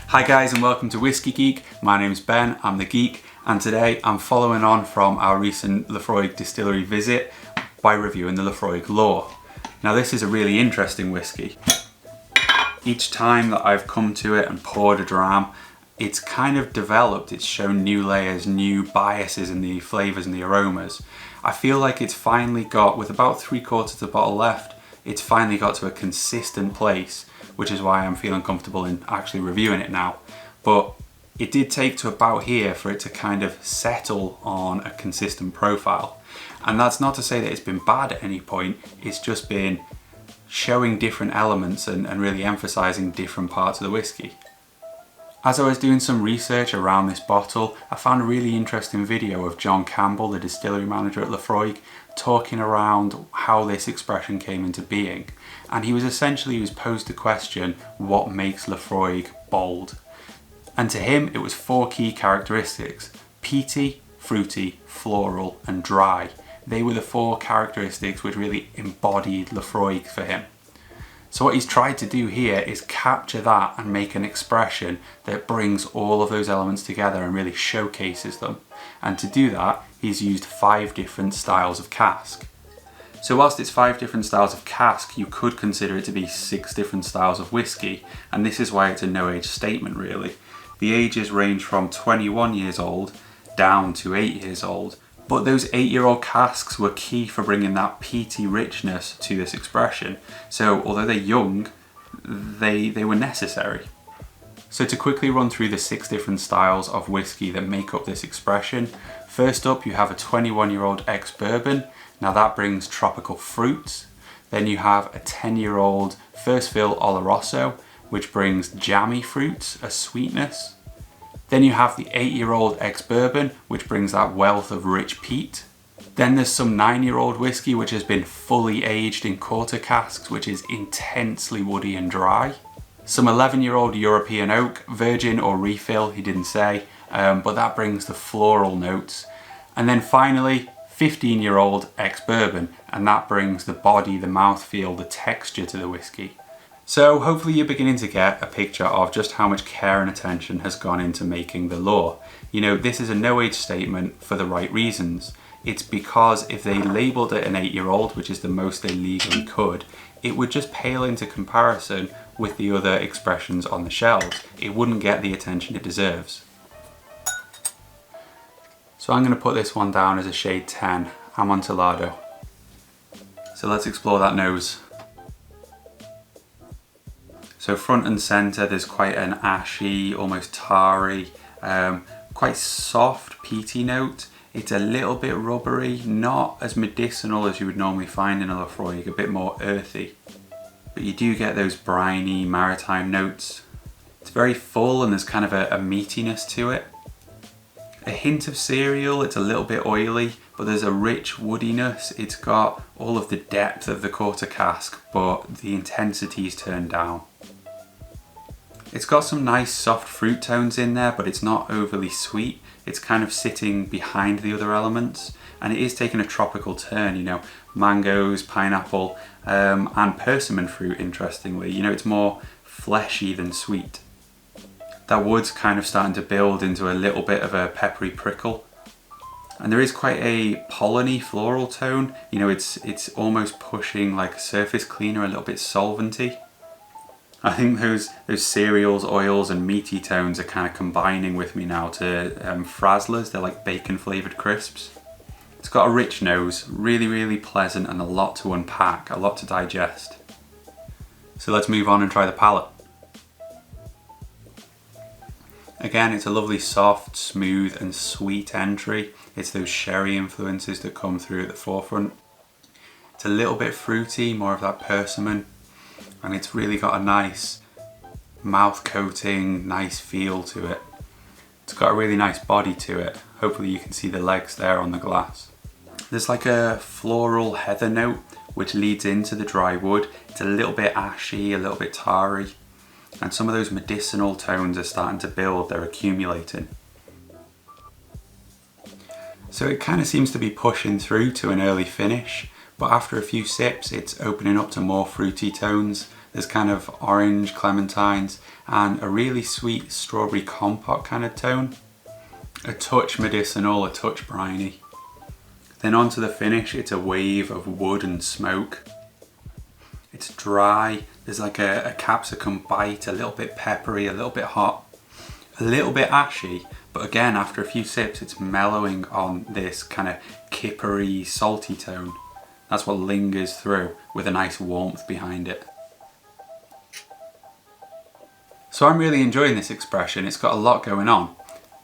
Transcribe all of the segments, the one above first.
Hi guys and welcome to Whisky Geek. My name's Ben, I'm the Geek, and today I'm following on from our recent Laphroaig Distillery visit by reviewing the Laphroaig Lore. Now this is a really interesting whisky. Each time that I've come to it and poured a dram, it's kind of developed, it's shown new layers, new biases in the flavours and the aromas. I feel like it's finally got, with about 3/4 of the bottle left, it's finally got to a consistent place, which is why I'm feeling comfortable in actually reviewing it now. But it did take to about here for it to kind of settle on a consistent profile. And that's not to say that it's been bad at any point, it's just been showing different elements and really emphasising different parts of the whisky. As I was doing some research around this bottle, I found a really interesting video of John Campbell, the distillery manager at Laphroaig, talking around how this expression came into being. And he was posed the question, what makes Laphroaig bold? And to him, it was 4 key characteristics: peaty, fruity, floral, and dry. They were the 4 characteristics which really embodied Laphroaig for him. So what he's tried to do here is capture that and make an expression that brings all of those elements together and really showcases them. And to do that, he's used 5 different styles of cask. So whilst it's 5 different styles of cask, you could consider it to be 6 different styles of whisky, and this is why it's a no-age statement really. The ages range from 21 years old down to 8 years old, but those 8-year-old casks were key for bringing that peaty richness to this expression. So although they're young, they were necessary. So to quickly run through the 6 different styles of whisky that make up this expression, first up you have a 21-year-old ex-bourbon. Now that brings tropical fruits. Then you have a 10-year-old first fill Oloroso, which brings jammy fruits, a sweetness. Then you have the 8-year-old ex-bourbon, which brings that wealth of rich peat. Then there's some 9-year-old whisky, which has been fully aged in quarter casks, which is intensely woody and dry. Some 11-year-old European oak, virgin or refill, he didn't say, but that brings the floral notes. And then finally, 15-year-old ex-bourbon, and that brings the body, the mouthfeel, the texture to the whisky. So hopefully you're beginning to get a picture of just how much care and attention has gone into making the Lore. You know, this is a no-age statement for the right reasons. It's because if they labelled it an 8-year-old, which is the most they legally could, it would just pale into comparison with the other expressions on the shelves. It wouldn't get the attention it deserves. So I'm going to put this one down as a shade 10, Amontillado. So let's explore that nose. So front and centre there's quite an ashy, almost tarry, quite soft peaty note. It's a little bit rubbery, not as medicinal as you would normally find in a Laphroaig, a bit more earthy. But you do get those briny maritime notes. It's very full and there's kind of a meatiness to it. A hint of cereal, it's a little bit oily, but there's a rich woodiness. It's got all of the depth of the quarter cask, but the intensity is turned down. It's got some nice soft fruit tones in there, but it's not overly sweet. It's kind of sitting behind the other elements, and it is taking a tropical turn, you know, mangoes, pineapple, and persimmon fruit, interestingly. You know, it's more fleshy than sweet. That wood's kind of starting to build into a little bit of a peppery prickle. And there is quite a pollen-y floral tone. You know, it's almost pushing like a surface cleaner, a little bit solventy. I think those cereals, oils and meaty tones are kind of combining with me now to frazzlers. They're like bacon flavoured crisps. It's got a rich nose, really pleasant, and a lot to unpack, a lot to digest. So let's move on and try the palate. Again, it's a lovely soft, smooth and sweet entry. It's those sherry influences that come through at the forefront. It's a little bit fruity, more of that persimmon. And it's really got a nice mouth coating, nice feel to it. It's got a really nice body to it. Hopefully you can see the legs there on the glass. There's like a floral heather note which leads into the dry wood. It's a little bit ashy, a little bit tarry. And some of those medicinal tones are starting to build, they're accumulating. So it kind of seems to be pushing through to an early finish, but after a few sips it's opening up to more fruity tones. There's kind of orange clementines and a really sweet strawberry compote kind of tone. A touch medicinal, a touch briny. Then onto the finish, it's a wave of wood and smoke. It's dry, there's like a capsicum bite, a little bit peppery, a little bit hot, a little bit ashy, but again, after a few sips, it's mellowing on this kind of kippery, salty tone. That's what lingers through with a nice warmth behind it. So I'm really enjoying this expression, it's got a lot going on.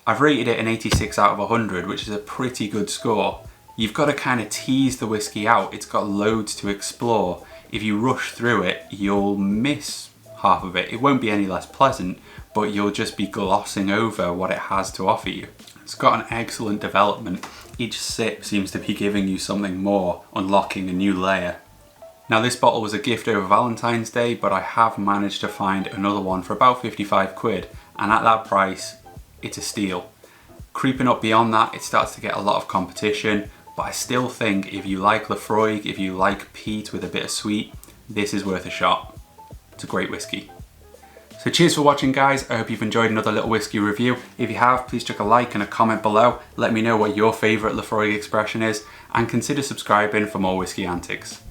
I've rated it an 86 out of 100, which is a pretty good score. You've got to kind of tease the whiskey out, it's got loads to explore. If you rush through it, you'll miss half of it. It won't be any less pleasant, but you'll just be glossing over what it has to offer you. It's got an excellent development. Each sip seems to be giving you something more, unlocking a new layer. Now this bottle was a gift over Valentine's Day, but I have managed to find another one for about 55 quid, and at that price, it's a steal. Creeping up beyond that, it starts to get a lot of competition, but I still think if you like Laphroaig, if you like peat with a bit of sweet, this is worth a shot. It's a great whiskey. So cheers for watching, guys. I hope you've enjoyed another little whiskey review. If you have, please chuck a like and a comment below. Let me know what your favourite Laphroaig expression is, and consider subscribing for more whiskey antics.